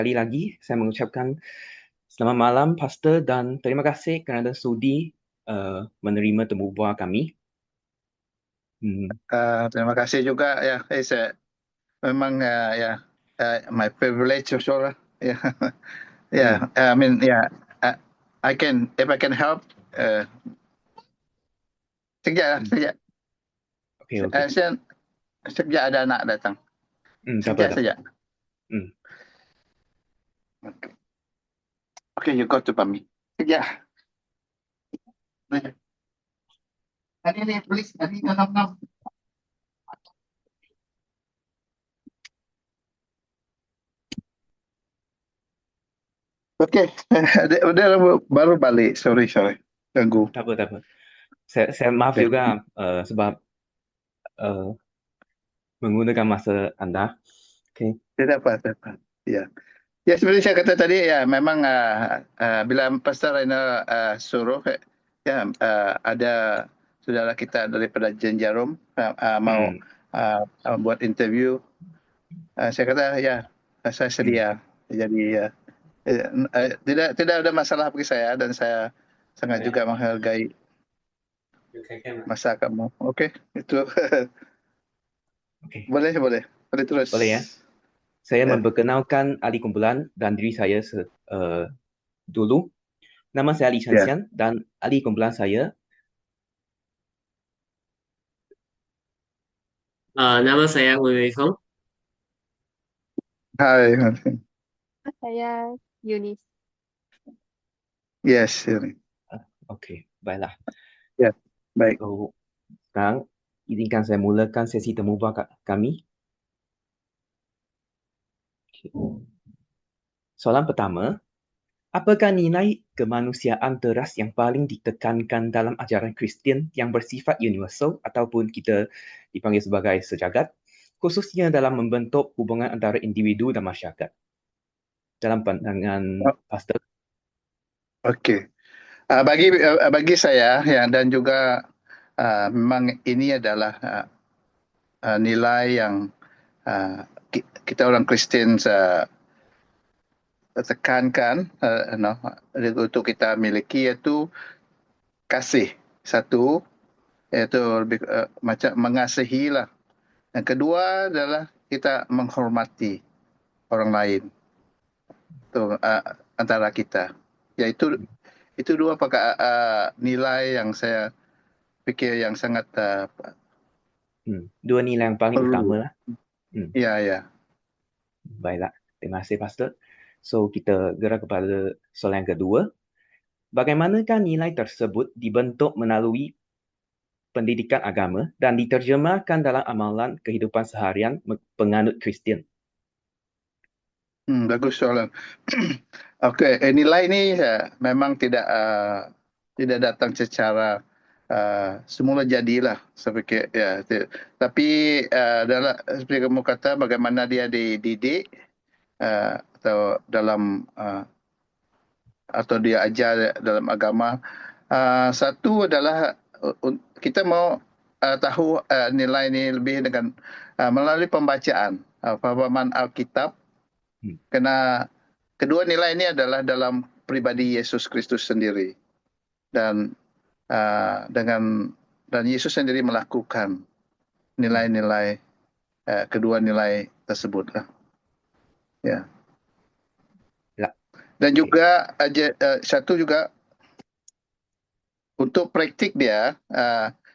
Sekali lagi, saya mengucapkan selamat malam, Pastor, dan terima kasih kerana sudi menerima temu bual kami. Terima kasih juga ya. Saya memang ya my privilege also lah. Ya, ya. I mean uh, if I can help. Uh, sekejap. Okey, okey. Sekejap ada anak datang. Tak apa, Sekejap tak apa. saja. Okay, you go to Pami. Sekejap. Ni, please. Ni, enam. Okay. Dia baru balik. Sorry. Ganggu. Tak apa, tak apa. Saya maaf Okay. juga sebab menggunakan masa anda. Okey. Tidak apa. Ya. Ya, seperti saya kata tadi, ya memang bila Pastor Rainer suruh, ya ada saudara kita daripada Jarum mau buat interview. Saya kata, ya, saya sedia. Jadi, tidak ada masalah bagi saya dan saya sangat juga menghargai masa kamu. Okey, itu Okey. boleh terus. Boleh ya? Saya Ya. memperkenalkan ahli kumpulan dan diri saya dulu. Nama saya Ali Ya. Chansian dan ahli kumpulan saya. Nama saya Wei Feng. Hai. Saya Yunis. Yes. Ini. Okey, baiklah. Ya, baik. So, sekarang izinkan saya mulakan sesi temu bual kami. Soalan pertama, apakah nilai kemanusiaan teras yang paling ditekankan dalam ajaran Kristian yang bersifat universal ataupun kita dipanggil sebagai sejagat, khususnya dalam membentuk hubungan antara individu dan masyarakat? Dalam pandangan Pastor. Okey. Bagi saya ya, dan juga memang ini adalah nilai yang kita orang Kristian tekankan untuk kita miliki, iaitu kasih. Satu, iaitu lebih macam mengasihi lah. Yang kedua adalah kita menghormati orang lain. Itu antara kita. Iaitu itu dua nilai yang saya fikir yang sangat Dua nilai yang paling perlu. utama lah. Ya. Baiklah, terima kasih Pastor. So, kita gerak kepada soalan yang kedua. Bagaimanakah nilai tersebut dibentuk melalui pendidikan agama dan diterjemahkan dalam amalan kehidupan seharian penganut Kristian? Bagus soalan. Okey, nilai ini memang tidak datang secara semula jadilah, saya fikir ya. Tapi dalam seperti kamu kata, bagaimana dia dididik atau dalam atau dia ajar dalam agama. Satu adalah kita mau tahu nilai ini lebih dengan melalui pembacaan pemahaman Alkitab. Karena kedua nilai ini adalah dalam pribadi Yesus Kristus sendiri, dan dan Yesus sendiri melakukan nilai-nilai kedua nilai tersebutlah. Ya. Dan juga satu juga untuk praktik dia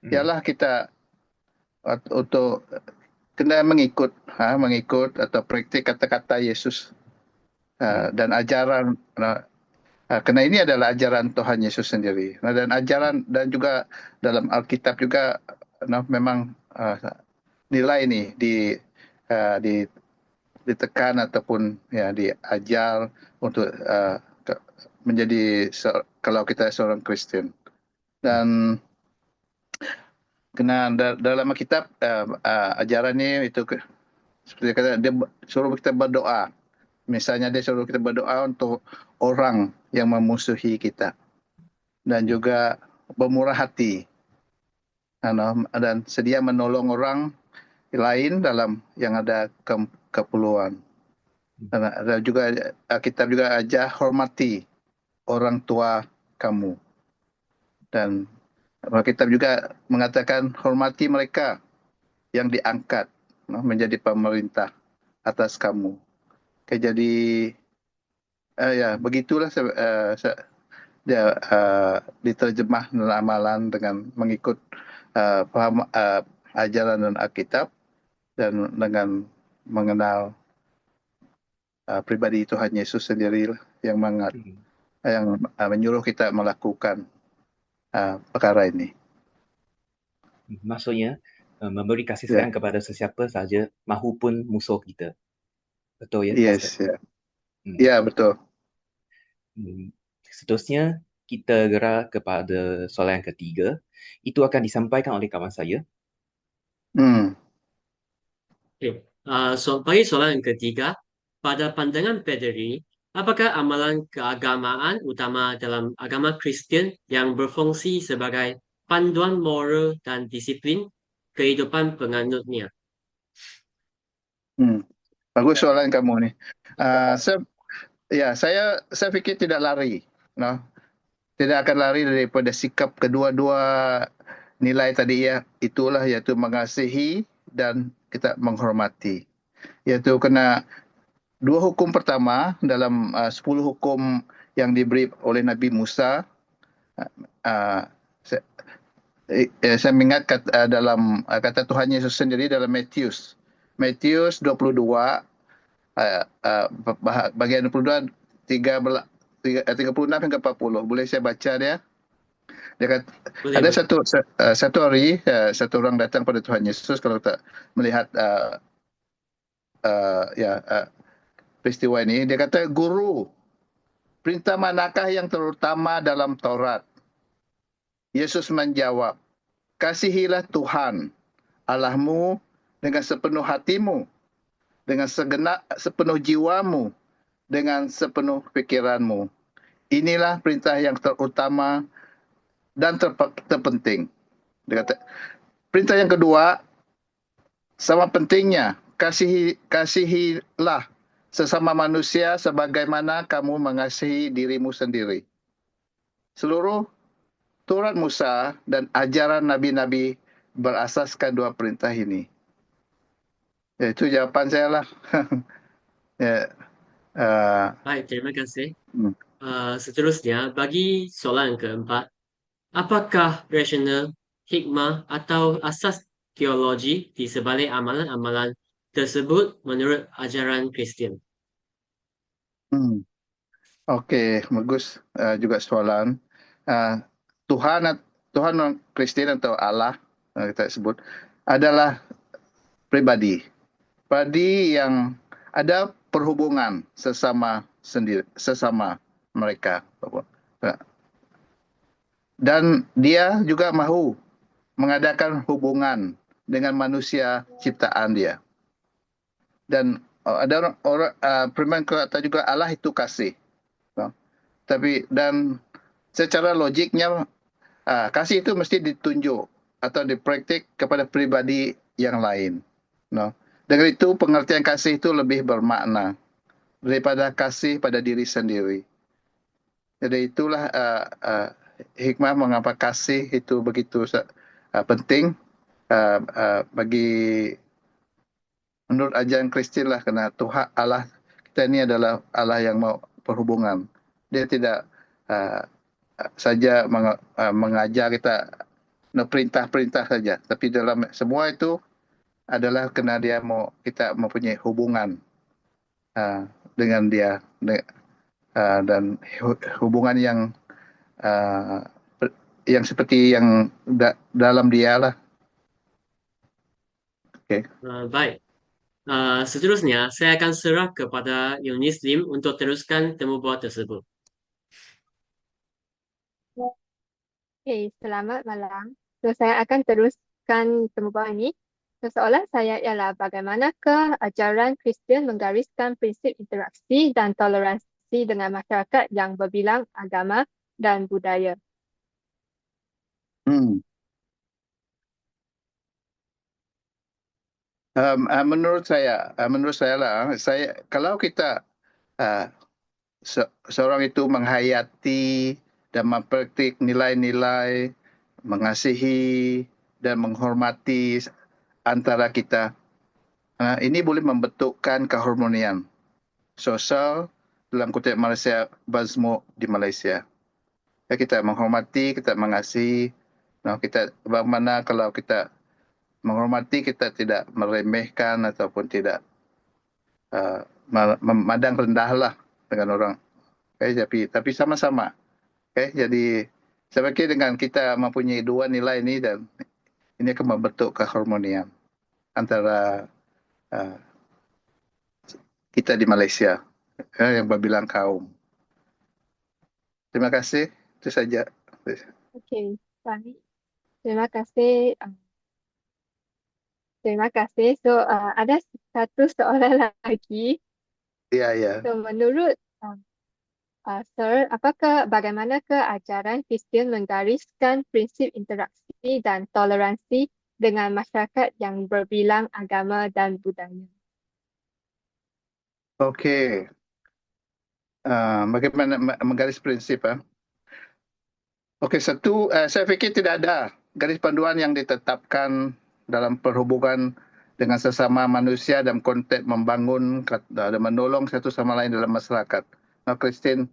ialah kita untuk kena mengikut atau praktik kata-kata Yesus dan ajaran. Kerana ini adalah ajaran Tuhan Yesus sendiri, dan ajaran dan juga dalam Alkitab juga memang nilai ini ditekan ataupun ya diajar untuk menjadi kalau kita seorang Kristen. Dan kena dalam Alkitab ajaran ini itu seperti kata dia suruh kita berdoa. Misalnya dia suruh kita berdoa untuk orang yang memusuhi kita, dan juga bermurah hati dan sedia menolong orang lain dalam yang ada keperluan. Dan juga kitab juga ajar hormati orang tua kamu. Dan kitab juga mengatakan hormati mereka yang diangkat menjadi pemerintah atas kamu. Okay, jadi ya begitulah dia diterjemah dalam amalan dengan mengikut paham ajaran dan Alkitab dan dengan mengenal pribadi Tuhan Yesus sendiri yang menyuruh kita melakukan perkara ini. Maksudnya, memberi kasih Ya. sayang kepada sesiapa saja, mahupun musuh kita. Betul ya, Pastor? Yes, ya. Ya, betul. Seterusnya, kita gerak kepada soalan yang ketiga. Itu akan disampaikan oleh kawan saya. Okay. Bagi soalan yang ketiga, pada pandangan Pedri, apakah amalan keagamaan utama dalam agama Kristian yang berfungsi sebagai panduan moral dan disiplin kehidupan penganutnya? Bagus soalan kamu nih. Saya pikir tidak lari, no? Tidak akan lari daripada sikap kedua-dua nilai tadi ya. Itulah yaitu mengasihi dan kita menghormati. Yaitu kena dua hukum pertama dalam 10 hukum yang diberi oleh Nabi Musa. Saya mengingat dalam kata Tuhan Yesus sendiri dalam Matius 22 bagian 22 36 hingga 40. Boleh saya baca dia? Dia kata, Boleh, ada boleh. satu hari satu orang datang pada Tuhan Yesus kalau tak melihat peristiwa ini. Dia kata, Guru, perintah manakah yang terutama dalam Taurat? Yesus menjawab, kasihilah Tuhan Allahmu dengan sepenuh hatimu, dengan sepenuh jiwamu, dengan sepenuh pikiranmu. Inilah perintah yang terutama dan terpenting. Dia kata, perintah yang kedua sama pentingnya, kasihilah sesama manusia sebagaimana kamu mengasihi dirimu sendiri. Seluruh Taurat Musa dan ajaran nabi-nabi berasaskan dua perintah ini. Ya, itu jawaban saya lah. Ya, Baik, terima kasih. Seterusnya, bagi soalan keempat, apakah rasional, hikmah, atau asas teologi di sebalik amalan-amalan tersebut menurut ajaran Kristian? Okey, bagus juga soalan. Tuhan Kristen atau Allah kita sebut adalah pribadi yang ada perhubungan sesama mereka. Dan dia juga mahu mengadakan hubungan dengan manusia ciptaan dia. Dan ada orang firman kata juga Allah itu kasih. Tapi dan secara logiknya kasih itu mesti ditunjuk atau dipraktik kepada pribadi yang lain. No. Dengan itu pengertian kasih itu lebih bermakna daripada kasih pada diri sendiri. Jadi itulah hikmah mengapa kasih itu begitu penting bagi menurut ajaran Kristen lah, karena Tuhan Allah kita ini adalah Allah yang mau perhubungan. Dia tidak saja mengajar kita perintah-perintah saja, tapi dalam semua itu adalah karena dia mau kita mempunyai hubungan dengan dia dan hubungan yang seperti yang dalam dia lah. Okay. Baik. Seterusnya, saya akan serah kepada Yunis Lim untuk teruskan temu bual tersebut. Selamat malam. Saya akan teruskan temu bual ini. Soalan saya ialah bagaimanakah ajaran Kristian menggariskan prinsip interaksi dan toleransi dengan masyarakat yang berbilang agama dan budaya? Menurut saya lah, kalau kita seorang itu menghayati dan mempraktik nilai-nilai mengasihi dan menghormati antara kita, ini boleh membentukkan keharmonian sosial dalam konteks Malaysia, Bazmuk di Malaysia. Kita menghormati, kita mengasihi. Kita bagaimana kalau kita menghormati, kita tidak meremehkan ataupun tidak memandang rendahlah dengan orang. Tapi sama-sama. Jadi saya fikir dengan kita mempunyai dua nilai ini, dan ini akan membentuk keharmonian antara kita di Malaysia yang berbilang kaum. Terima kasih. Itu saja. Okey, baik. Terima kasih. Terima kasih. So, ada satu soalan lagi. Ya. So, menurut Sir, bagaimanakah ajaran Kristian menggariskan prinsip interaksi dan toleransi dengan masyarakat yang berbilang agama dan budaya? Okey. Bagaimana menggaris prinsip? Okey, satu, saya fikir tidak ada garis panduan yang ditetapkan dalam perhubungan dengan sesama manusia dalam konteks membangun dan menolong satu sama lain dalam masyarakat. Kristian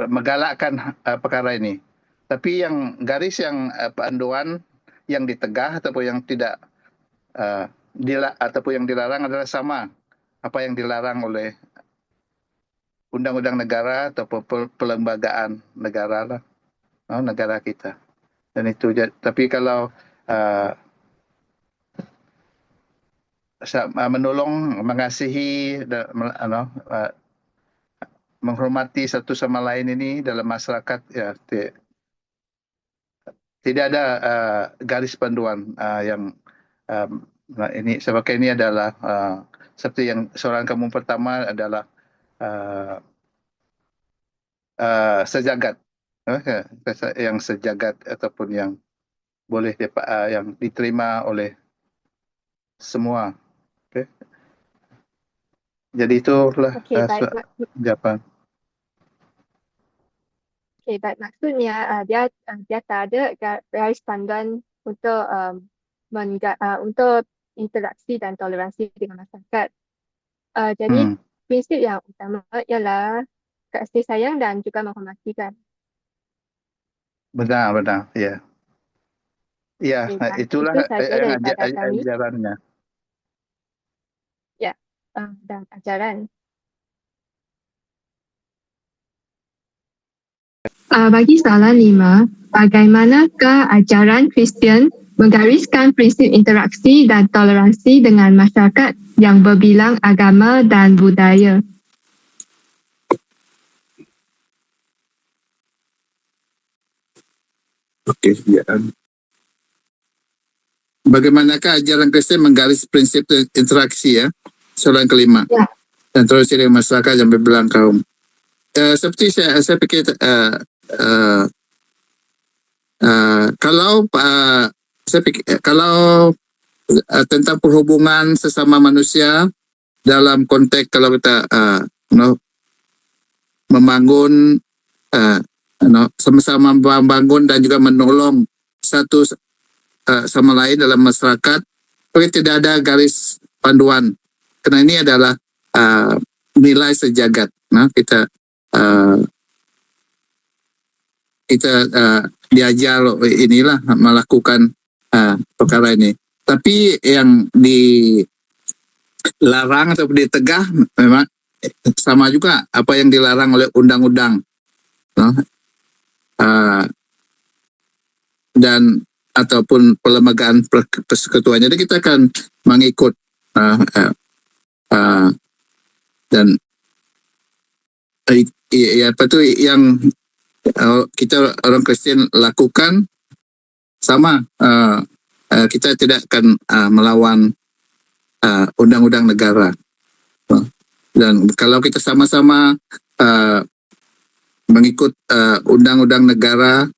menggalakkan perkara ini. Tapi yang garis yang panduan yang ditegah ataupun yang tidak ataupun yang dilarang adalah sama apa yang dilarang oleh undang-undang negara ataupun perlembagaan negara lah, negara kita. Dan itu, tapi kalau menolong, mengasihi, menghormati satu sama lain ini dalam masyarakat, ya tidak ada garis panduan yang ini. Sebab ini adalah seperti yang soalan kamu pertama adalah sejagat, yang sejagat ataupun yang boleh yang diterima oleh semua. Jadi itulah jawapan. Baik. Maksudnya dia tak ada garis panduan untuk untuk interaksi dan toleransi dengan masyarakat. Jadi prinsip yang utama ialah kasih sayang dan juga menghormati, kan? Benar, ya. Ya, itulah yang ajarannya. Ya, dan ajaran. Bagi soalan 5, bagaimanakah ajaran Kristian menggariskan prinsip interaksi dan toleransi dengan masyarakat yang berbilang agama dan budaya? Okey, ya. Bagaimanakah ajaran Kristian menggaris prinsip interaksi, ya? Soalan kelima. Ya. Dan toleransi dengan masyarakat yang berbilang kaum. Seperti saya fikir kalau tentang perhubungan sesama manusia dalam konteks kalau kita membangun sama-sama membangun dan juga menolong satu sama lain dalam masyarakat, tapi tidak ada garis panduan, karena ini adalah nilai sejagat. Kita diajar inilah melakukan perkara ini. Tapi yang dilarang atau ditegah memang sama juga apa yang dilarang oleh undang-undang, dan ataupun perlembagaan persekutuan. Jadi kita akan mengikut dan ya apa tu yang kita orang Kristian lakukan sama. Kita tidak akan melawan undang-undang negara. Dan kalau kita sama-sama mengikut undang-undang negara,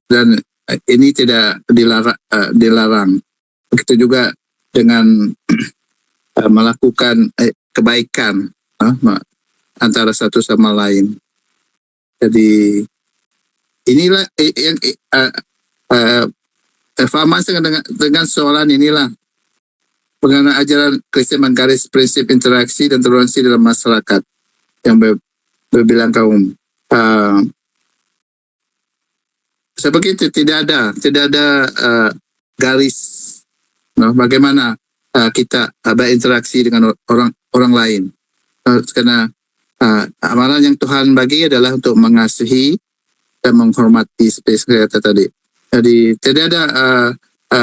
dan ini tidak dilarang. Begitu juga dengan melakukan kebaikan antara satu sama lain. Jadi inilah yang faham dengan soalan inilah mengenai ajaran Kristen menggaris prinsip interaksi dan toleransi dalam masyarakat yang berbilang kaum. Sebegitu tidak ada garis bagaimana kita berinteraksi dengan orang lain. Karena amalan yang Tuhan bagi adalah untuk mengasihi dan menghormati seperti saya kata tadi. Jadi tidak ada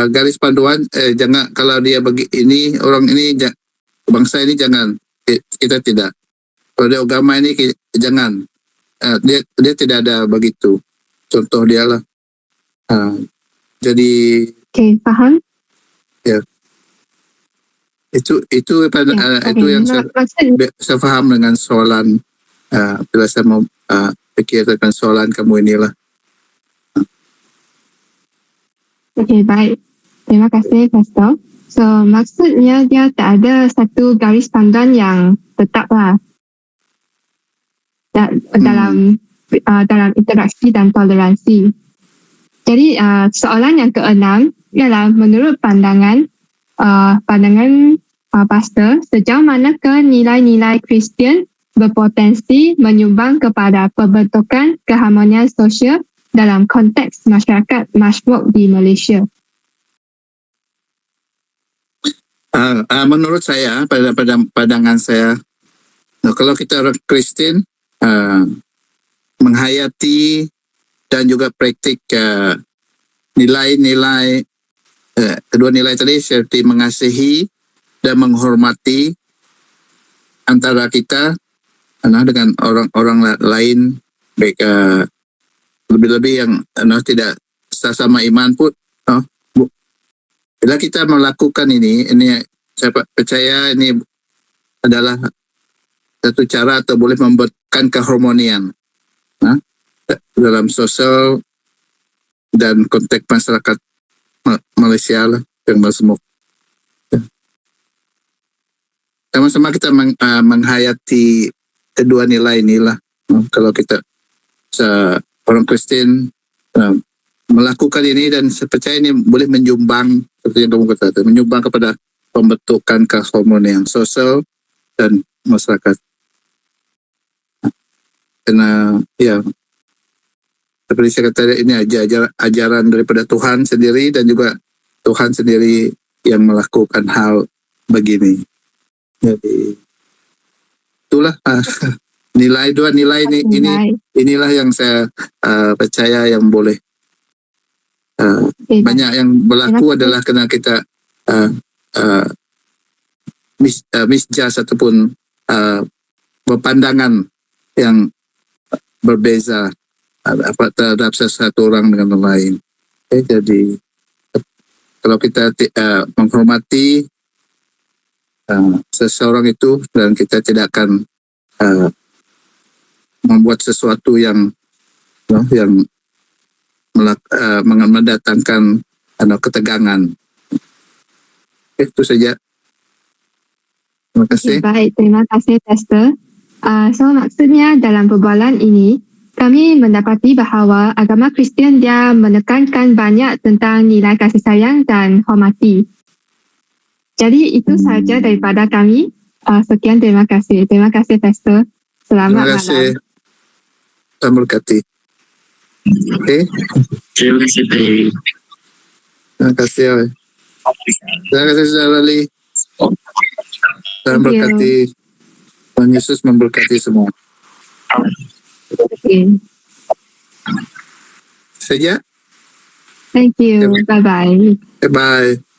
garis panduan. Jangan kalau dia bagi ini orang ini bangsa ini jangan, kita tidak. Kalau dia agama ini jangan. Dia tidak ada begitu. Contoh dia lah. Jadi. Okay, faham? Ya. Itu yang saya faham dengan soalan. Bila saya mau pikirkan soalan kamu inilah. Okay, baik. Terima kasih, Pastor. So, maksudnya dia tak ada satu garis panduan yang tetap lah dalam interaksi dan toleransi. Jadi, soalan yang keenam ialah menurut pandangan Pastor, sejauh manakah nilai-nilai Kristian berpotensi menyumbang kepada pembentukan keharmonian sosial dalam konteks masyarakat majmuk di Malaysia? Menurut saya, pada pandangan saya, kalau kita orang Kristen menghayati dan juga praktik nilai-nilai kedua nilai tadi seperti mengasihi dan menghormati antara kita dengan orang-orang lain, baik lebih-lebih yang tidak sama iman pun. Bila kita melakukan ini saya percaya ini adalah satu cara atau boleh membuatkan keharmonian dalam sosial dan konteks masyarakat Malaysia lah yang bersemuk. Sama-sama kita menghayati kedua nilai inilah. Kalau kita orang Kristen melakukan ini dan saya percaya ini boleh menyumbang seperti yang kamu kata, menyumbang kepada pembentukan keharmonian sosial dan masyarakat. Karena ya seperti saya kata ini ajaran daripada Tuhan sendiri dan juga Tuhan sendiri yang melakukan hal begini. Jadi itulah dua nilai inilah yang saya percaya yang boleh banyak yang berlaku adalah kerana kita misjas ataupun berpandangan yang berbeza terhadap sesuatu orang dengan yang lain. Jadi kalau kita menghormati seseorang itu dan kita tidak akan membuat sesuatu yang mendatangkan ketegangan. Itu saja. Terima kasih. Baik, terima kasih Pastor. So maksudnya dalam perbualan ini kami mendapati bahawa agama Kristian dia menekankan banyak tentang nilai kasih sayang dan hormati. Jadi itu sahaja daripada kami. Sekian, terima kasih. Terima kasih Pastor. Selamat malam. Terima kasih. Selamat berkati. Okay. Terima kasih Pak Eri. Terima kasih. Terima kasih Saudara Ali. Tuhan berkati. Tuhan Yesus memberkati semua. Okay. Saja. Thank you. Bye-bye. Bye-bye.